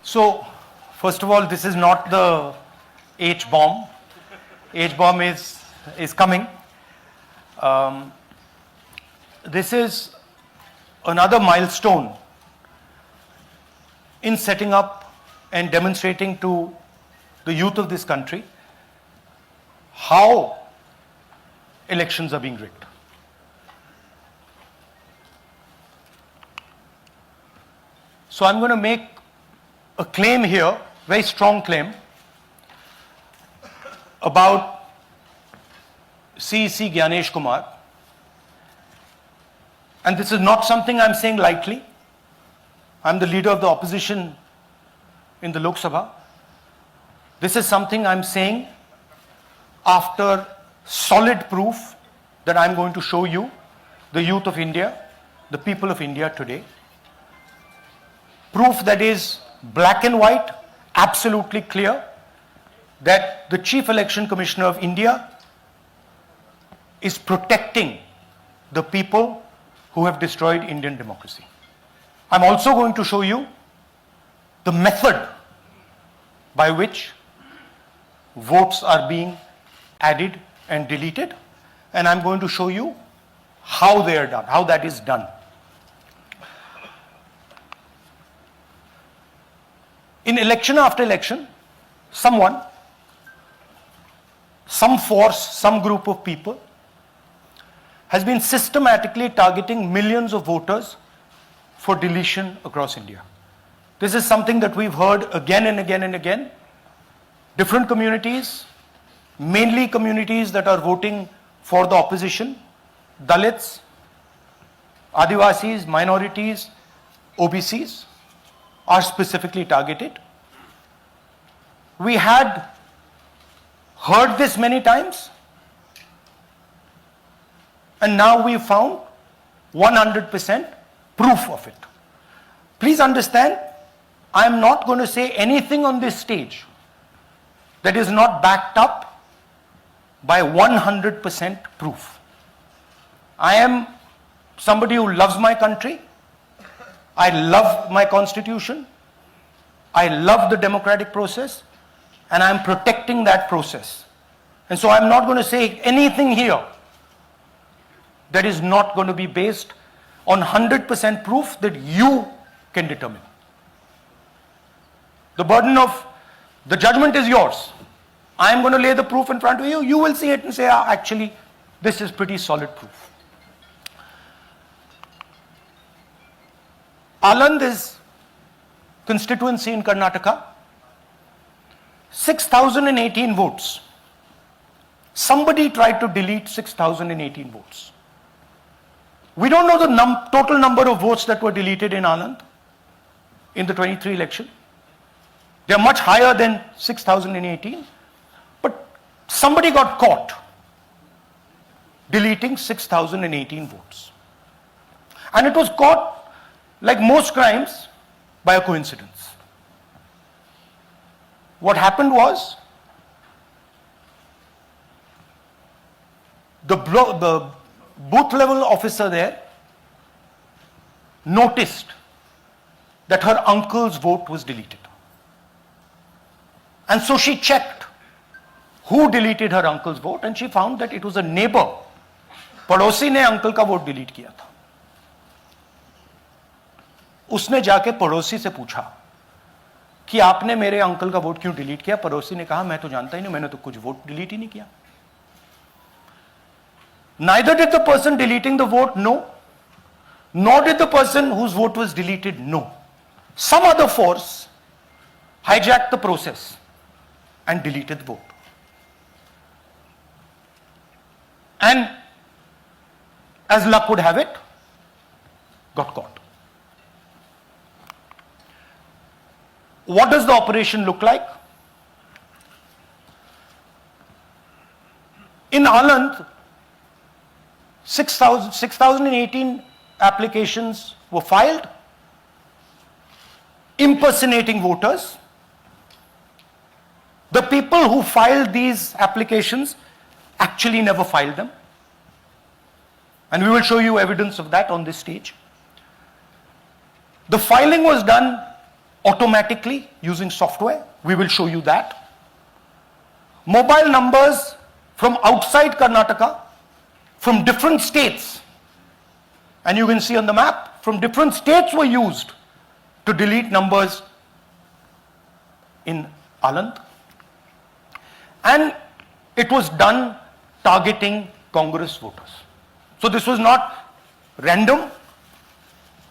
So, first of all, this is not the H-bomb. H-bomb is coming. This is another milestone in setting up and demonstrating to the youth of this country how elections are being rigged. So I'm going to make a claim here, very strong claim, about CEC Gyanesh Kumar. And this is not something I'm saying lightly. I'm the leader of the opposition in the Lok Sabha. This is something I'm saying after solid proof that I'm going to show you, the youth of India, the people of India today. Proof that is black and white, absolutely clear, that the Chief Election Commissioner of India is protecting the people who have destroyed Indian democracy. I'm also going to show you the method by which votes are being added and deleted, and I'm going to show you how they are done, how that is done. In election after election, someone, some force, some group of people has been systematically targeting millions of voters for deletion across India. This is something that we've heard again and again and again. Different communities, mainly communities that are voting for the opposition, Dalits, Adivasis, minorities, OBCs, are specifically targeted. We had heard this many times, and now we found 100% proof of it. Please understand, I am not going to say anything on this stage that is not backed up by 100% proof. I am somebody who loves my country. I love my constitution. I love the democratic process, and I am protecting that process. And so I'm not going to say anything here that is not going to be based on 100% proof that you can determine. The burden of the judgment is yours. I am going to lay the proof in front of you. You will see it and say, actually, this is pretty solid proof. Aland is constituency in Karnataka. 6,018 votes. Somebody tried to delete 6,018 votes. We don't know the total number of votes that were deleted in Aland in the 23 election. They are much higher than 6,018. But somebody got caught deleting 6,018 votes. And it was caught, like most crimes, by a coincidence. What happened was, the booth level officer there noticed that her uncle's vote was deleted. And so she checked who deleted her uncle's vote, and she found that it was a neighbor. पड़ोसी ने uncle का vote delete किया था. उसने जाके पड़ोसी से पूछा कि आपने मेरे अंकल का वोट क्यों डिलीट किया. पड़ोसी ने कहा, मैं तो जानता ही नहीं, मैंने तो कुछ वोट डिलीट ही नहीं किया. Neither did the person deleting the vote know, nor did the person whose vote was deleted know. Some other force hijacked the process and deleted the vote. And as luck would have it, got caught. What does the operation look like? In Aland, 6,018 applications were filed, impersonating voters. The people who filed these applications actually never filed them. And we will show you evidence of that on this stage. The filing was done automatically using software. We will show you that. Mobile numbers from outside Karnataka, from different states, and you can see on the map, from different states were used to delete numbers in Aland. And it was done targeting Congress voters. So this was not random.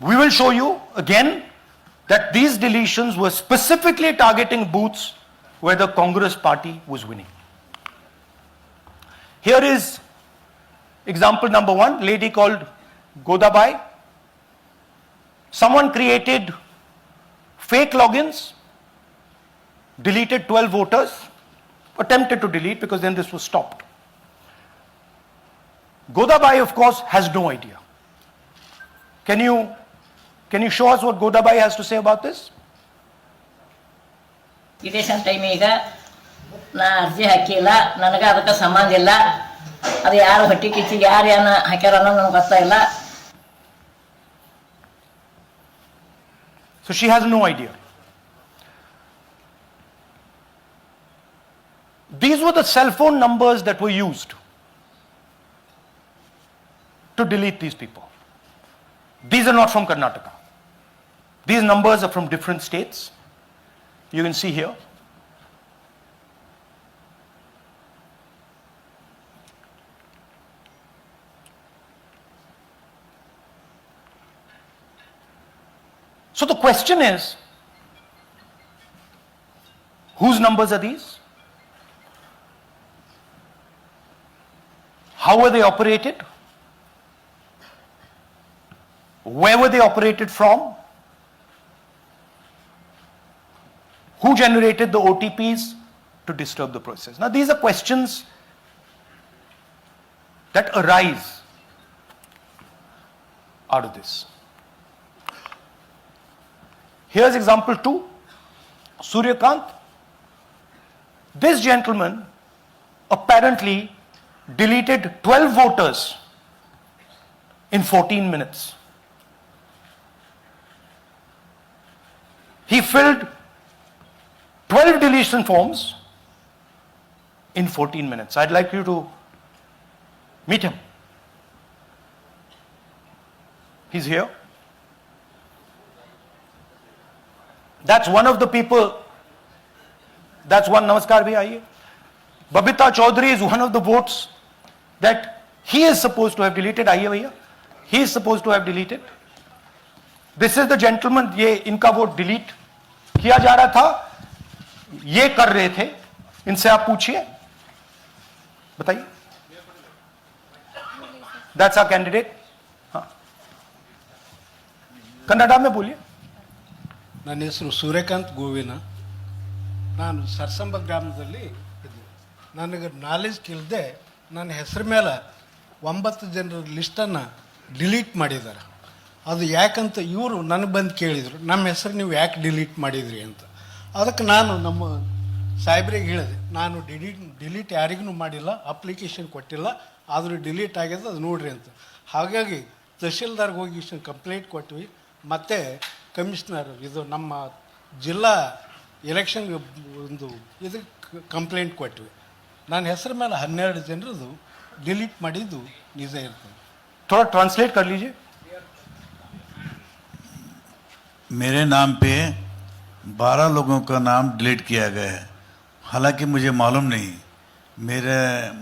We will show you again that these deletions were specifically targeting booths where the Congress party was winning. Here is example number 1, lady called Godabai. Someone created fake logins, deleted 12 voters, attempted to delete because then this was stopped. Godabai, of course, has no idea. Can you show us what Godabai has to say about this? Election time ಈಗ ನಾ ಅರ್ಜಿ ಹಾಕಿಲ್ಲ, ನನಗೆ ಅದಕ್ಕೆ ಸಂಬಂಧ ಇಲ್ಲ, ಅದು ಯಾರು ಹೊಟ್ಟಿ ಕಿಚ್ಚಿ ಯಾರು ಏನ ಹಾಕ್ಯಾರ ಅನ್ನೋದು ನನಗೆ ಗೊತ್ತಾಗಿಲ್ಲ. So she has no idea. These were the cell phone numbers that were used to delete these people. These are not from Karnataka. These numbers are from different states. You can see here. So the question is, whose numbers are these? How were they operated? Where were they operated from? Who generated the OTPs to disturb the process? Now these are questions that arise out of this. Here's example 2, Suryakant. This gentleman apparently deleted 12 voters in 14 minutes. He filled 12 deletion forms in 14 minutes. I'd like you to meet him. He's here. That's one of the people. That's one. Namaskar bhi aiye. Babita Chaudhary is one of the votes that he is supposed to have deleted. Aiye bhaiya. He is supposed to have deleted. This is the gentleman. ये इनका vote delete किया जा रहा था. ये कर रहे थे. इनसे आप पूछिए. बताइए. That's our candidate. हाँ. कन्नड़ा में बोलिए. ನನ್ನ ಹೆಸರು ಸೂರ್ಯಕಾಂತ್ ಗೋವಿನ. ನಾನು ಸರ್ಸಂಬ ಗ್ರಾಮದಲ್ಲಿ ಇದ್ದೆ. ನನಗೆ ನಾಲೆಜ್ ಇಲ್ಲದೆ ನನ್ನ ಹೆಸರು ಮೇಲೆ 9 ಜನರ ಲಿಸ್ಟನ್ನು ಡಿಲೀಟ್ ಮಾಡಿದ್ದಾರೆ. ಅದು ಯಾಕಂತ ಇವರು ನನಗೆ ಬಂದು ಕೇಳಿದರು, ನಮ್ಮ ಹೆಸರು ನೀವು ಯಾಕೆ ಡಿಲೀಟ್ ಮಾಡಿದ್ರಿ ಅಂತ. ಅದಕ್ಕೆ ನಾನು ನಮ್ಮ ಸಾಹೇಬ್ರಿಗೆ ಹೇಳಿದೆ, ನಾನು ಡಿಲೀಟ್ ಯಾರಿಗೂ ಮಾಡಿಲ್ಲ, ಅಪ್ಲಿಕೇಶನ್ ಕೊಟ್ಟಿಲ್ಲ, ಆದರೂ ಡಿಲೀಟ್ ಆಗ್ಯದ, ಅದು ನೋಡ್ರಿ ಅಂತ. ಹಾಗಾಗಿ ತಹಶೀಲ್ದಾರ್ಗೆ ಹೋಗಿ ಕಂಪ್ಲೇಂಟ್ ಕೊಟ್ವಿ. ಮತ್ತು ಕಮಿಷನರ್ ಇದು ನಮ್ಮ ಜಿಲ್ಲಾ ಎಲೆಕ್ಷನ್ಗೆ ಒಂದು ಇದಕ್ಕೆ ಕಂಪ್ಲೇಂಟ್ ಕೊಟ್ವಿ. ನನ್ನ ಹೆಸರು ಮೇಲೆ 12 ಜನರದು डिलीट ಮಾಡಿದ್ದು ನಿಜ ಇರ್ತದೆ. थोड़ा ट्रांसलेट कर लीजिए. मेरे नाम पे 12 लोगों का नाम डिलीट किया गया है. हालांकि मुझे मालूम नहीं,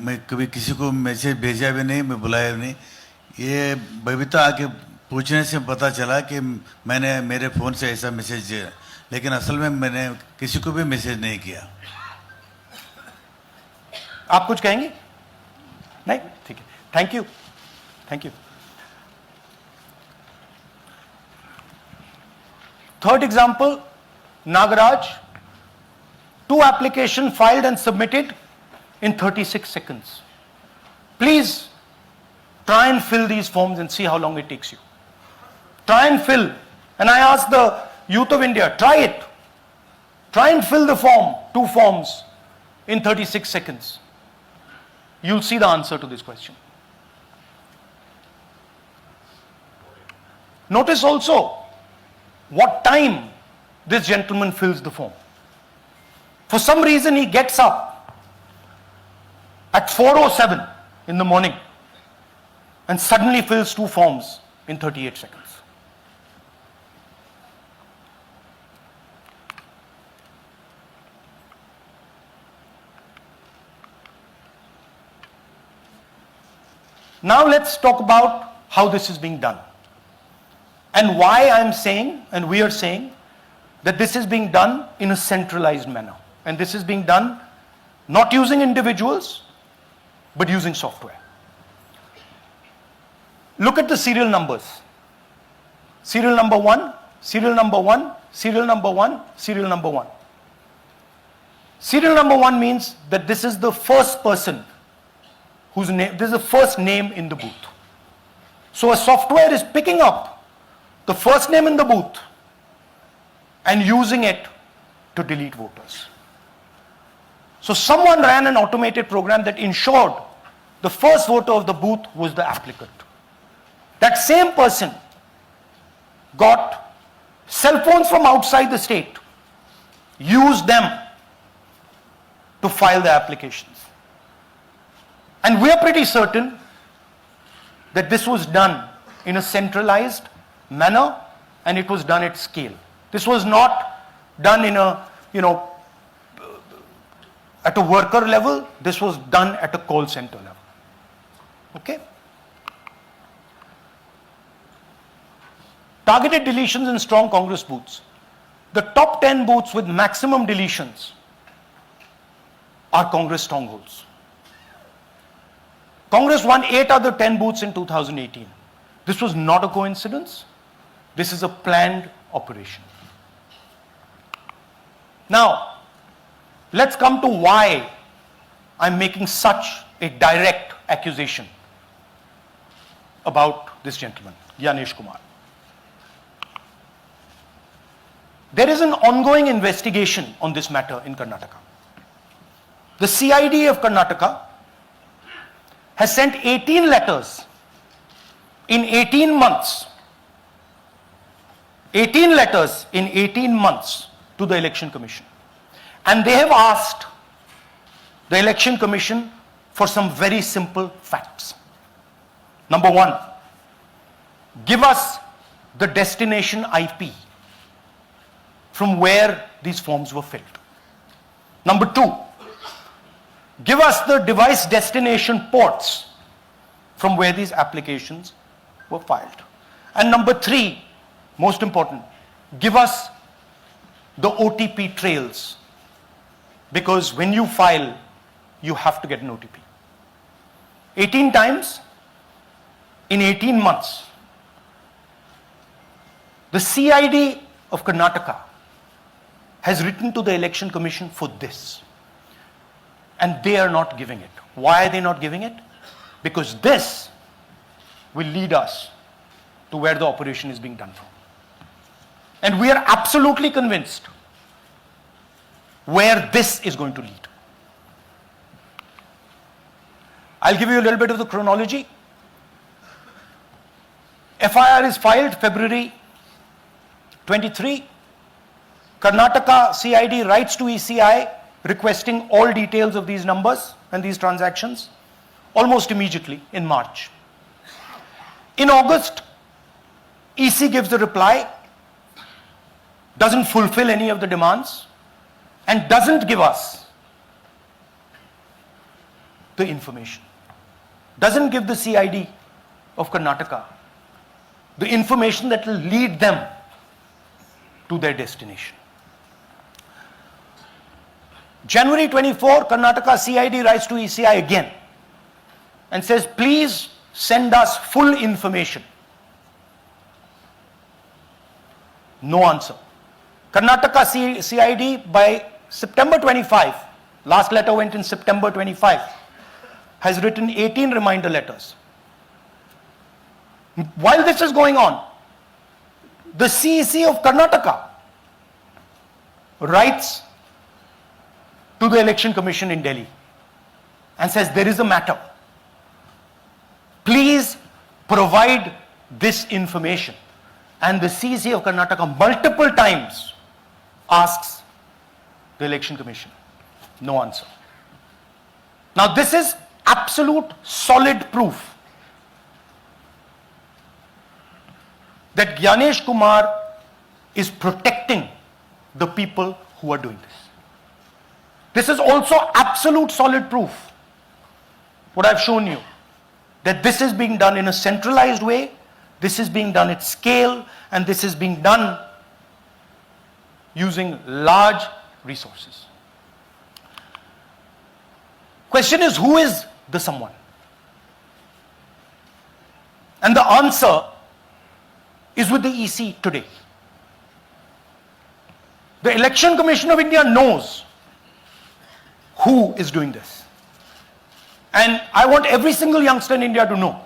मैं कभी किसी को मैसेज भेजा भी नहीं, मैं बुलाया भी नहीं. ये बबीता आके पूछने से पता चला कि मैंने मेरे फ़ोन से ऐसा मैसेज दिया, लेकिन असल में मैंने किसी को भी मैसेज नहीं किया. आप कुछ कहेंगे? नहीं, ठीक है. Thank you. Thank you. Third example, Nagaraj. 2 applications filed and submitted in 36 seconds. Please try and fill these forms and see how long it takes you. Try and fill. And I ask the youth of India, try it. Try and fill the form, 2 forms in 36 seconds. You'll see the answer to this question. Notice also what time this gentleman fills the form. For some reason, he gets up at 4:07 in the morning and suddenly fills 2 forms in 38 seconds. Now let's talk about how this is being done and why I'm saying, and we are saying, that this is being done in a centralized manner. And this is being done not using individuals, but using software. Look at the serial numbers. Serial number 1, serial number 1, serial number 1, serial number 1. Serial number 1 means that this is the first person whose name, this is the first name in the booth. So a software is picking up the first name in the booth and using it to delete voters. So someone ran an automated program that ensured the first voter of the booth was the applicant. That same person got cell phones from outside the state, used them to file the applications. And we are pretty certain that this was done in a centralized manner and it was done at scale. This was not done in a, at a worker level. This was done at a call center level. Okay? Targeted deletions in strong Congress booths. The top 10 booths with maximum deletions are Congress strongholds. Congress won 8 other 10 booths in 2018. This was not a coincidence. This is a planned operation. Now, let's come to why I'm making such a direct accusation about this gentleman, Gyanesh Kumar. There is an ongoing investigation on this matter in Karnataka. The CID of Karnataka has sent 18 letters in 18 months. 18 letters in 18 months to the Election Commission. And they have asked the Election Commission for some very simple facts. Number 1, give us the destination IP from where these forms were filled. Number 2, give us the device destination ports from where these applications were filed. And number 3, most important, give us the OTP trails, because when you file, you have to get an OTP. 18 times in 18 months. The CID of Karnataka has written to the Election Commission for this. And they are not giving it. Why are they not giving it? Because this will lead us to where the operation is being done from. And we are absolutely convinced where this is going to lead. I'll give you a little bit of the chronology. FIR is filed February 23. Karnataka CID writes to ECI requesting all details of these numbers and these transactions almost immediately in March. In August, EC gives a reply, doesn't fulfill any of the demands, and doesn't give us the information. Doesn't give the CID of Karnataka the information that will lead them to their destination. January 24, Karnataka CID writes to ECI again and says, please send us full information. No answer. Karnataka CID by September 25, last letter went in September 25, has written 18 reminder letters. While this is going on, the CEC of Karnataka writes to the Election Commission in Delhi and says, there is a matter. Please provide this information. And the CEC of Karnataka multiple times asks the Election Commission. No answer. Now this is absolute solid proof that Gyanesh Kumar is protecting the people who are doing this. This is also absolute solid proof, what I've shown you, that this is being done in a centralized way, this is being done at scale, and this is being done using large resources. Question is, who is the someone? And the answer is with the EC today. The Election Commission of India knows who is doing this. And I want every single youngster in India to know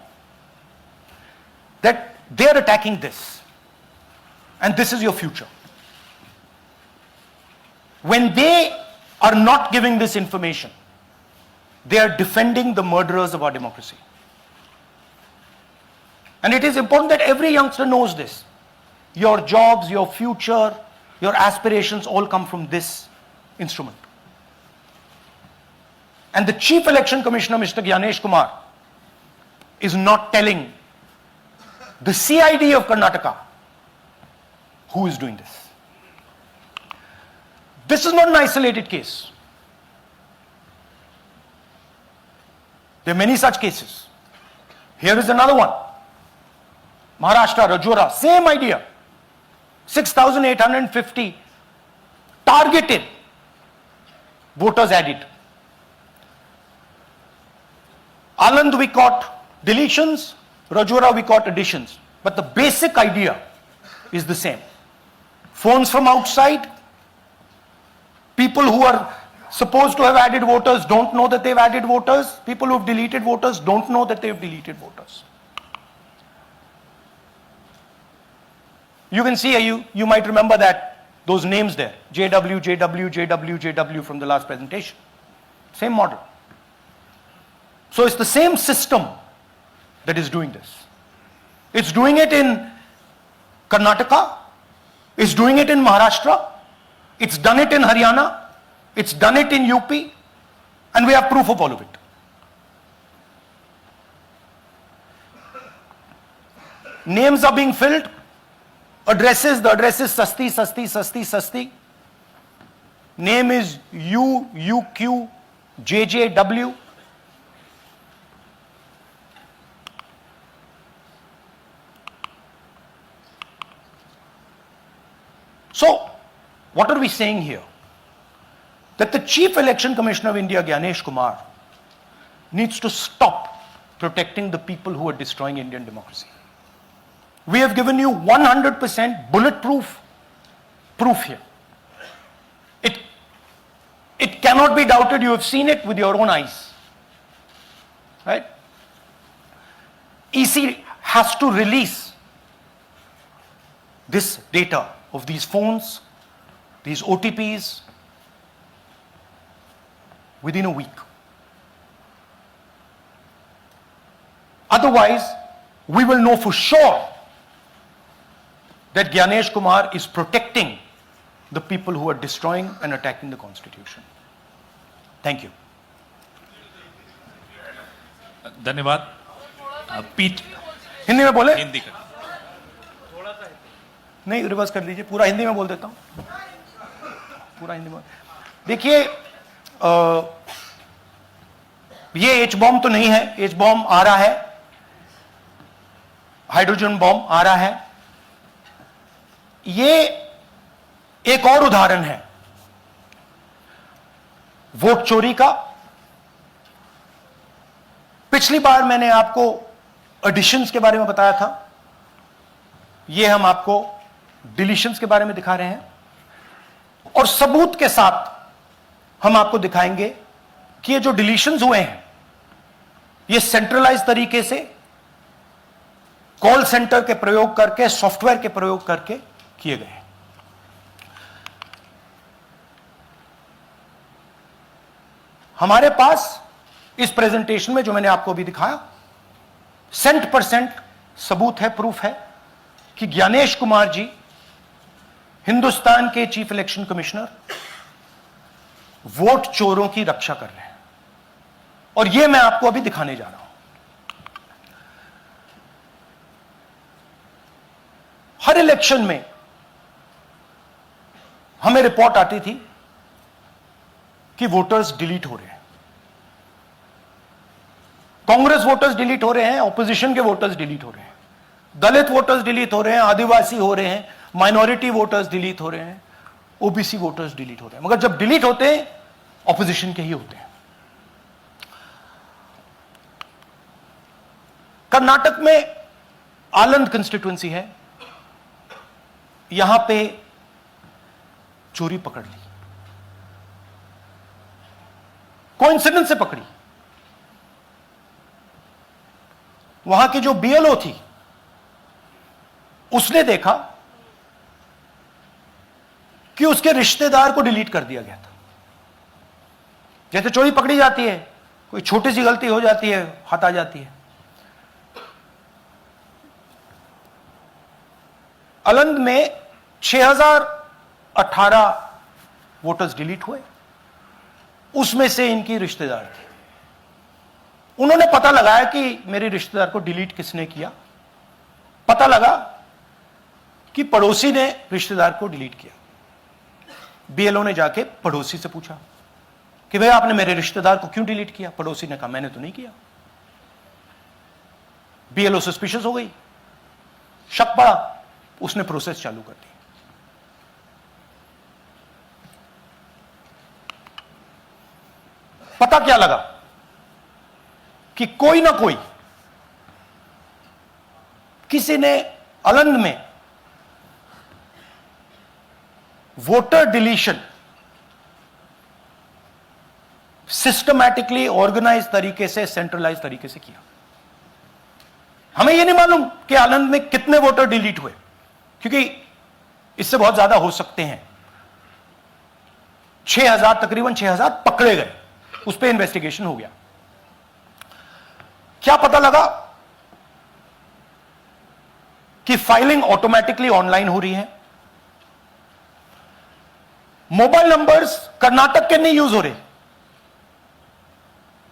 that they are attacking this. And this is your future. When they are not giving this information, they are defending the murderers of our democracy. And it is important that every youngster knows this. Your jobs, your future, your aspirations all come from this instrument. And the Chief Election Commissioner, Mr. Gyanesh Kumar, is not telling the CID of Karnataka who is doing this. This is not an isolated case. There are many such cases. Here is another one. Maharashtra, Rajora, same idea. 6,850 targeted voters added. Anand we caught deletions, Rajora we caught additions. But the basic idea is the same. Phones from outside, people who are supposed to have added voters don't know that they've added voters, people who have deleted voters don't know that they've deleted voters. You can see, you might remember that, those names there, JW, JW, JW, JW from the last presentation. Same model. So it's the same system that is doing this. It's doing it in Karnataka, it's doing it in Maharashtra, it's done it in Haryana, it's done it in UP, and we have proof of all of it. Names are being filled. Addresses, the address is Sasti, Sasti, Sasti, Sasti. Name is UQ, JJW. So, what are we saying here? That the Chief Election Commissioner of India, Gyanesh Kumar, needs to stop protecting the people who are destroying Indian democracy. We have given you 100% bulletproof proof here. It cannot be doubted. You have seen it with your own eyes. Right? EC has to release this data of these phones, these OTPs, within a week. Otherwise, we will know for sure that Gyanesh Kumar is protecting the people who are destroying and attacking the constitution. Thank you. धन्यवाद पीठ हिंदी में बोले? हिंदी का नहीं, reverse कर लीजिए, पूरा हिंदी में बोल देता हूं, पूरा हिंदी में। देखिए, ये एच बॉम्ब तो नहीं है, एच बॉम्ब आ रहा है, हाइड्रोजन बॉम्ब आ रहा है। ये एक और उदाहरण है वोट चोरी का। पिछली बार मैंने आपको एडिशंस के बारे में बताया था, ये हम आपको डिलीशंस के बारे में दिखा रहे हैं, और सबूत के साथ हम आपको दिखाएंगे कि ये जो डिलीशंस हुए हैं ये सेंट्रलाइज तरीके से कॉल सेंटर के प्रयोग करके, सॉफ्टवेयर के प्रयोग करके किए गए हैं। हमारे पास इस प्रेजेंटेशन में जो मैंने आपको अभी दिखाया 100% सबूत है, प्रूफ है कि ज्ञानेश कुमार जी हिंदुस्तान के चीफ इलेक्शन कमिश्नर वोट चोरों की रक्षा कर रहे हैं, और यह मैं आपको अभी दिखाने जा रहा हूं। हर इलेक्शन में हमें रिपोर्ट आती थी कि वोटर्स डिलीट हो रहे हैं, कांग्रेस वोटर्स डिलीट हो रहे हैं, ऑपोजिशन के वोटर्स डिलीट हो रहे हैं, दलित वोटर्स डिलीट हो रहे हैं, आदिवासी हो रहे हैं, माइनॉरिटी वोटर्स डिलीट हो रहे हैं, ओबीसी वोटर्स डिलीट हो रहे हैं। मगर जब डिलीट होते हैं ऑपोजिशन के ही होते हैं। कर्नाटक में आलंद कंस्टिट्यूएंसी है, यहां पे चोरी पकड़ ली, कोइंसिडेंस से पकड़ी। वहां की जो बीएलओ थी उसने देखा कि उसके रिश्तेदार को डिलीट कर दिया गया था। जैसे चोरी पकड़ी जाती है, कोई छोटी सी गलती हो जाती है, हाथ आ जाती है। अलंद में 6018 वोटर्स डिलीट हुए, उसमें से इनकी रिश्तेदार थे। उन्होंने पता लगाया कि मेरे रिश्तेदार को डिलीट किसने किया। पता लगा कि पड़ोसी ने रिश्तेदार को डिलीट किया। बीएलओ ने जाके पड़ोसी से पूछा कि भाई आपने मेरे रिश्तेदार को क्यों डिलीट किया। पड़ोसी ने कहा मैंने तो नहीं किया। बीएलओ सस्पिशियस हो गई, शक पड़ा, उसने प्रोसेस चालू कर दी। पता क्या लगा कि कोई ना कोई, किसी ने अलंद में वोटर डिलीशन सिस्टमैटिकली ऑर्गेनाइज तरीके से, सेंट्रलाइज तरीके से किया। हमें यह नहीं मालूम कि आनंद में कितने वोटर डिलीट हुए, क्योंकि इससे बहुत ज्यादा हो सकते हैं। 6000, तकरीबन 6000 पकड़े गए, उस पर इन्वेस्टिगेशन हो गया। क्या पता लगा कि फाइलिंग ऑटोमेटिकली ऑनलाइन हो रही है। मोबाइल नंबर्स कर्नाटक के नहीं यूज हो रहे,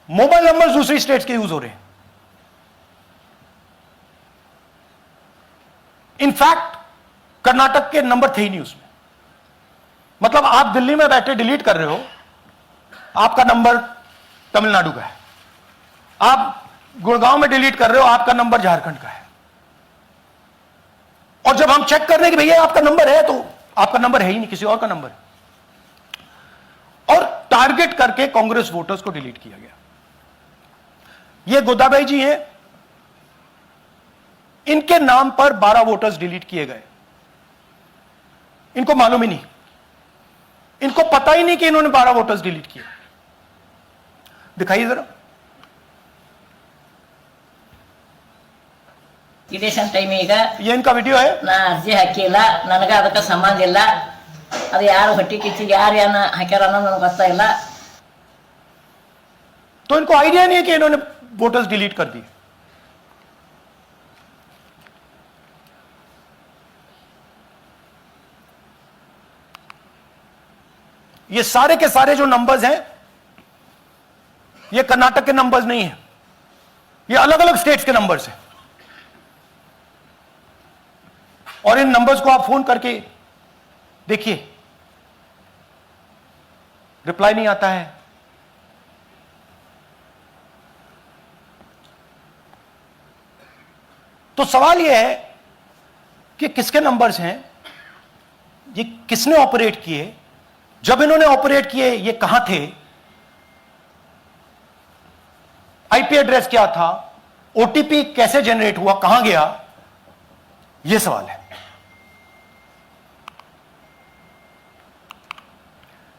मोबाइल नंबर्स दूसरी स्टेट्स के यूज हो रहे हैं। इनफैक्ट कर्नाटक के नंबर थे ही नहीं उसमें। मतलब आप दिल्ली में बैठे डिलीट कर रहे हो, आपका नंबर तमिलनाडु का है। आप गुड़गांव में डिलीट कर रहे हो, आपका नंबर झारखंड का है। और जब हम चेक कर रहे हैं कि भैया आपका नंबर है, तो आपका नंबर है ही नहीं, किसी और का नंबर है। और टारगेट करके कांग्रेस वोटर्स को डिलीट किया गया। ये गोदाबाई जी हैं, इनके नाम पर 12 वोटर्स डिलीट किए गए। इनको मालूम ही नहीं, इनको पता ही नहीं कि इन्होंने 12 वोटर्स डिलीट किए। दिखाइए जरा। ಇಲೆಕ್ಷನ್ ಟೈಮ್ ಈಗ ये इनका वीडियो है। ನಾ ಅರ್ಜಿ ಹಾಕಿಲ್ಲ, ನನಗೆ ಅದಕ್ಕೆ ಸಂಬಂಧ ಇಲ್ಲ। ಅದು ಯಾರು ಹೊಟ್ಟಿ ಕಿಚ್ಚಿಗೆ ಯಾರು ಏನ ಹಾಕ್ಯಾರ ಅನ್ನೋದು ನನಗೆ ಗೊತ್ತಾಗಿಲ್ಲ। तो इनको आइडिया नहीं है कि इन्होंने वोटर्स डिलीट कर दिए। ये सारे के सारे जो नंबर्स हैं, ये कर्नाटक के नंबर्स नहीं है, ये अलग अलग स्टेट्स के नंबर्स हैं। और इन नंबर्स को आप फोन करके देखिए, रिप्लाई नहीं आता है। तो सवाल यह है कि किसके नंबर्स हैं, ये किसने ऑपरेट किए, जब इन्होंने ऑपरेट किए ये कहां थे, आईपी एड्रेस क्या था, ओटीपी कैसे जनरेट हुआ, कहां गया, यह सवाल है।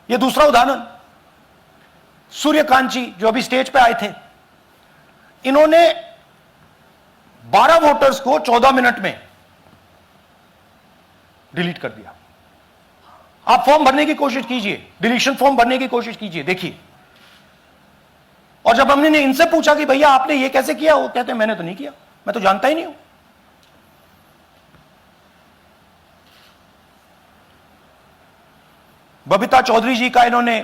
यह दूसरा उदाहरण, सूर्यकांत जी जो अभी स्टेज पे आए थे, इन्होंने 12 वोटर्स को 14 मिनट में डिलीट कर दिया। आप फॉर्म भरने की कोशिश कीजिए, डिलीशन फॉर्म भरने की कोशिश कीजिए, देखिए। और जब हमने इनसे पूछा कि भैया आपने ये कैसे किया, वो कहते हैं मैंने तो नहीं किया, मैं तो जानता ही नहीं हूं। बबीता चौधरी जी का इन्होंने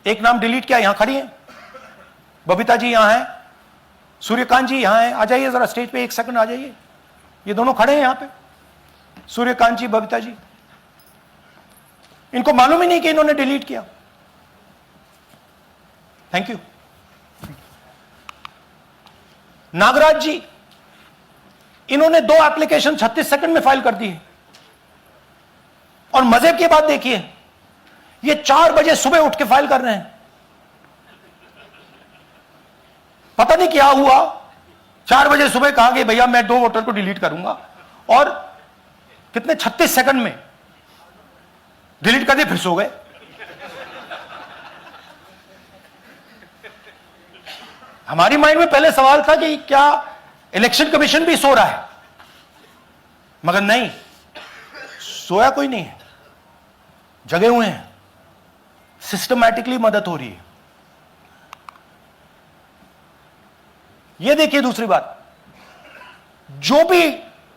एक नाम डिलीट किया, यहां खड़ी हैं बबीता जी, यहां है सूर्यकांत जी, यहां है, आ जाइए जरा स्टेज पे, एक सेकंड आ जाइए, ये दोनों खड़े हैं यहां पे, सूर्यकांत जी, बबीता जी। इनको मालूम ही नहीं कि इन्होंने डिलीट किया। Thank you. नागराज जी, इन्होंने 2 एप्लीकेशन 36 सेकंड में फाइल कर दी है। और मजे की बात देखिए, ये 4 बजे सुबह उठ के फाइल कर रहे हैं। पता नहीं क्या हुआ, 4 बजे सुबह कहा कि भैया मैं 2 वोटर को डिलीट करूंगा, और कितने 36 सेकंड में डिलीट कर दिए, फिर सो गए। हमारी माइंड में पहले सवाल था कि क्या इलेक्शन कमीशन भी सो रहा है, मगर नहीं, सोया कोई नहीं है, जगे हुए हैं, सिस्टमैटिकली मदद हो रही है। यह देखिए दूसरी बात, जो भी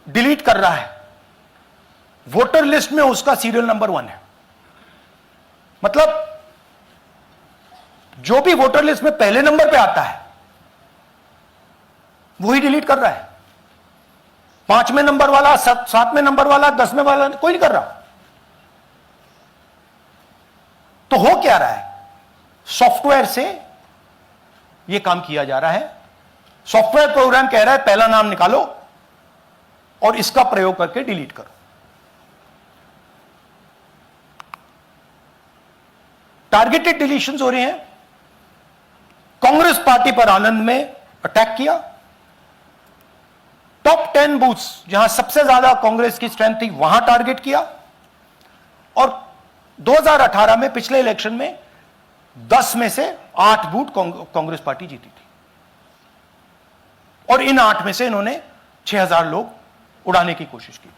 डिलीट कर रहा है वोटर लिस्ट में उसका सीरियल नंबर 1 है। मतलब जो भी वोटर लिस्ट में पहले नंबर पे आता है वही डिलीट कर रहा है। 5वें नंबर वाला, 7वें नंबर वाला, 10वें वाला कोई नहीं कर रहा। तो हो क्या रहा है, सॉफ्टवेयर से यह काम किया जा रहा है। सॉफ्टवेयर प्रोग्राम कह रहा है पहला नाम निकालो और इसका प्रयोग करके डिलीट करो। टारगेटेड डिलीशंस हो रहे हैं। कांग्रेस पार्टी पर आनंद में अटैक किया। टॉप 10 बूथ्स जहां सबसे ज्यादा कांग्रेस की स्ट्रेंथ थी वहां टारगेट किया। और 2018 में पिछले इलेक्शन में 10 में से 8 बूथ कांग्रेस पार्टी जीती थी, और इन 8 में से इन्होंने 6000 लोग उड़ाने की कोशिश की।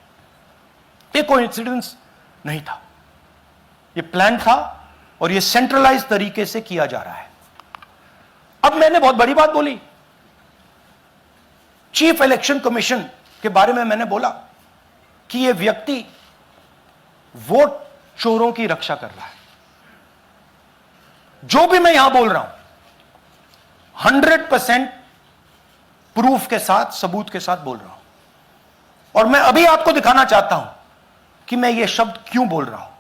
ये कोइंसिडेंस नहीं था, ये प्लान था, और ये सेंट्रलाइज तरीके से किया जा रहा है। अब मैंने बहुत बड़ी बात बोली, चीफ इलेक्शन कमीशन के बारे में मैंने बोला कि यह व्यक्ति वोट चोरों की रक्षा कर रहा है। जो भी मैं यहां बोल रहा हूं 100% प्रूफ के साथ, सबूत के साथ बोल रहा हूं। और मैं अभी आपको दिखाना चाहता हूं कि मैं ये शब्द क्यों बोल रहा हूं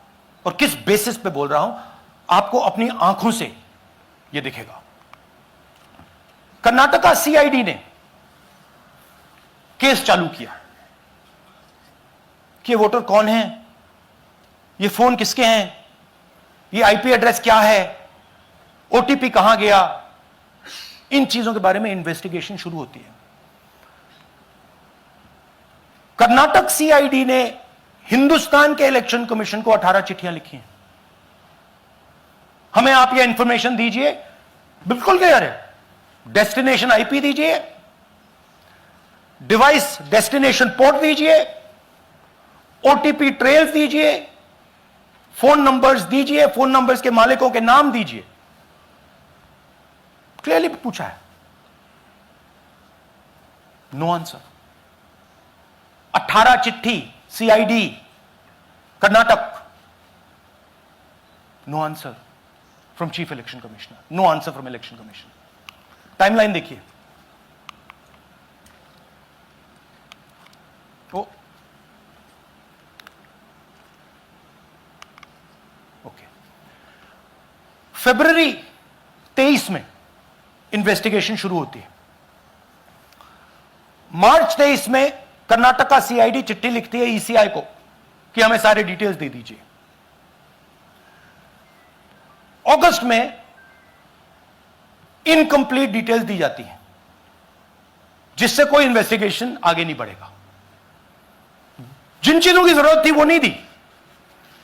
और किस बेसिस पे बोल रहा हूं। आपको अपनी आंखों से ये दिखेगा। कर्नाटका सीआईडी ने केस चालू किया कि वोटर कौन है, ये फोन किसके हैं, ये आईपी एड्रेस क्या है, ओटीपी कहां गया, इन चीजों के बारे में इन्वेस्टिगेशन शुरू होती है। कर्नाटक सीआईडी ने हिंदुस्तान के इलेक्शन कमीशन को 18 चिट्ठियां लिखी हैं। हमें आप ये इंफॉर्मेशन दीजिए, बिल्कुल क्लियर है, डेस्टिनेशन आईपी दीजिए, डिवाइस डेस्टिनेशन पोर्ट दीजिए, ओटीपी ट्रेल्स दीजिए, फोन नंबर्स दीजिए, फोन नंबर्स के मालिकों के नाम दीजिए। क्लियरली पूछा है, नो आंसर। 18 चिट्ठी CID Karnataka, no answer from chief election commissioner, no answer from election commission. Timeline देखिए, ओके, फरवरी 23 में इन्वेस्टिगेशन शुरू होती है। मार्च 23 में कर्नाटका सीआईडी चिट्ठी लिखती है ईसीआई को कि हमें सारे डिटेल्स दे दीजिए। अगस्त में इनकंप्लीट डिटेल्स दी जाती हैं, जिससे कोई इन्वेस्टिगेशन आगे नहीं बढ़ेगा। जिन चीजों की जरूरत थी वो नहीं दी,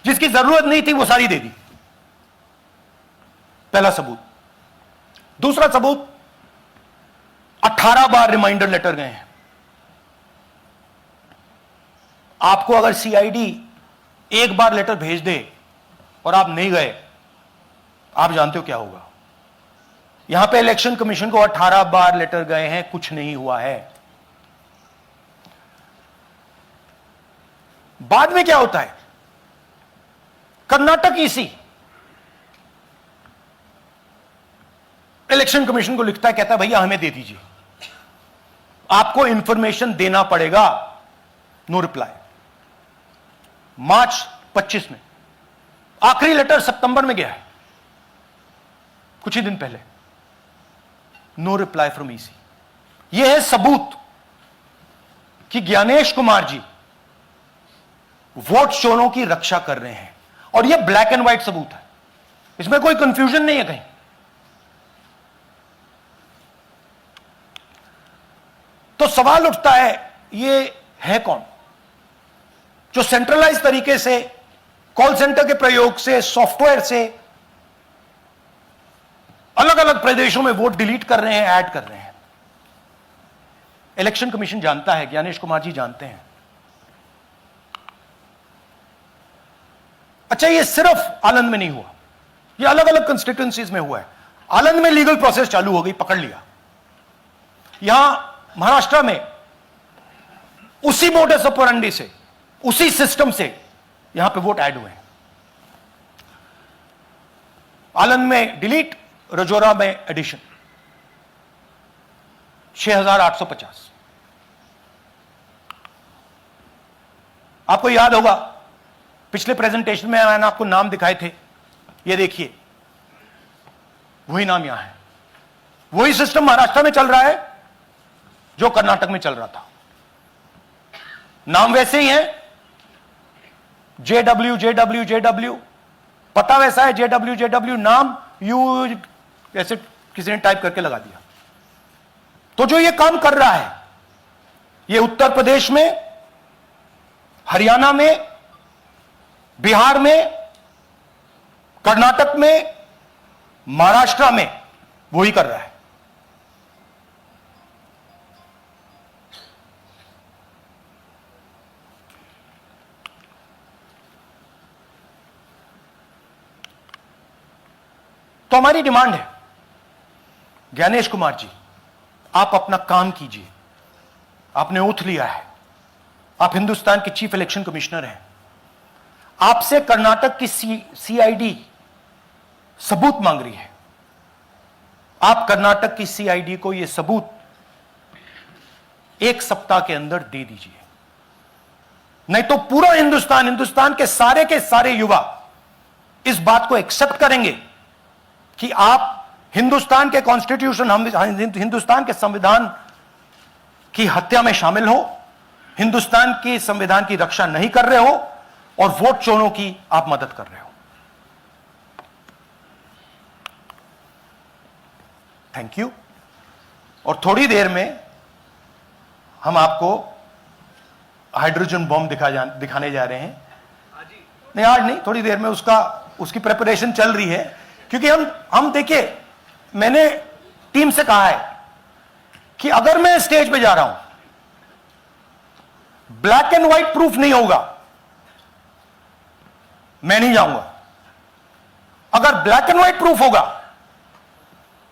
जिसकी जरूरत नहीं थी वो सारी दे दी। पहला सबूत। दूसरा सबूत, 18 बार रिमाइंडर लेटर गए हैं। आपको अगर सीआईडी एक बार लेटर भेज दे और आप नहीं गए, आप जानते हो क्या होगा। यहां पे इलेक्शन कमीशन को 18 बार लेटर गए हैं, कुछ नहीं हुआ है। बाद में क्या होता है, कर्नाटक ईसी इलेक्शन कमीशन को लिखता है, कहता है भैया हमें दे दीजिए, आपको इंफॉर्मेशन देना पड़ेगा। No reply. मार्च 25 में, आखिरी लेटर सितंबर में गया है, कुछ ही दिन पहले। No reply from EC. यह है सबूत कि ज्ञानेश कुमार जी वोट चोरों की रक्षा कर रहे हैं, और यह ब्लैक एंड व्हाइट सबूत है, इसमें कोई कंफ्यूजन नहीं है कहीं। तो सवाल उठता है, ये है कौन जो सेंट्रलाइज तरीके से कॉल सेंटर के प्रयोग से, सॉफ्टवेयर से अलग अलग प्रदेशों में वोट डिलीट कर रहे हैं, ऐड कर रहे हैं। इलेक्शन कमीशन जानता है, ज्ञानेश कुमार जी जानते हैं। अच्छा, ये सिर्फ आनंद में नहीं हुआ, ये अलग अलग कंस्टिट्यूएंसीज में हुआ है। आनंद में लीगल प्रोसेस चालू हो गई, पकड़ लिया। यहां महाराष्ट्र में उसी मोडस ऑपरेंडी से, उसी सिस्टम से यहां पे वोट ऐड हुए हैं। आनंद में डिलीट, रजौरा में एडिशन, 6850। आपको याद होगा पिछले प्रेजेंटेशन में मैंने आपको नाम दिखाए थे, ये देखिए वही नाम यहां है। वही सिस्टम महाराष्ट्र में चल रहा है जो कर्नाटक में चल रहा था। नाम वैसे ही है, JW JW JW, पता वैसा है, JW JW, नाम यू ऐसे किसी ने टाइप करके लगा दिया। तो जो ये काम कर रहा है, ये उत्तर प्रदेश में, हरियाणा में, बिहार में, कर्नाटक में, महाराष्ट्र में वही कर रहा है। तो हमारी डिमांड है, ज्ञानेश कुमार जी, आप अपना काम कीजिए। आपने ओथ लिया है, आप हिंदुस्तान के चीफ इलेक्शन कमिश्नर हैं। आपसे कर्नाटक की CID सबूत मांग रही है। आप कर्नाटक की CID को यह सबूत 1 सप्ताह के अंदर दे दीजिए, नहीं तो पूरा हिंदुस्तान के सारे युवा इस बात को एक्सेप्ट करेंगे कि आप हिंदुस्तान के कॉन्स्टिट्यूशन, हिंदुस्तान के संविधान की हत्या में शामिल हो, हिंदुस्तान के संविधान की रक्षा नहीं कर रहे हो, और वोट चोरों की आप मदद कर रहे हो। Thank you. और थोड़ी देर में हम आपको हाइड्रोजन बॉम्ब दिखाने जा रहे हैं। नहीं, आज नहीं, थोड़ी देर में उसकी प्रिपरेशन चल रही है। क्योंकि हम देखिए, मैंने टीम से कहा है कि अगर मैं स्टेज पे जा रहा हूं, ब्लैक एंड व्हाइट प्रूफ नहीं होगा, मैं नहीं जाऊंगा। अगर ब्लैक एंड व्हाइट प्रूफ होगा,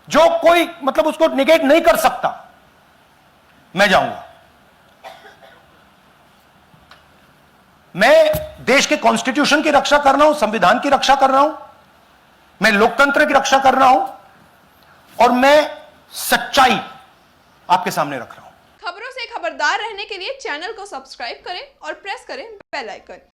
जो कोई मतलब उसको निगेट नहीं कर सकता, मैं जाऊंगा। मैं देश के कॉन्स्टिट्यूशन की रक्षा कर रहा हूं, संविधान की रक्षा कर रहा हूं, मैं लोकतंत्र की रक्षा कर रहा हूं, और मैं सच्चाई आपके सामने रख रहा हूं। खबरों से खबरदार रहने के लिए चैनल को सब्सक्राइब करें और प्रेस करें बेल आइकन।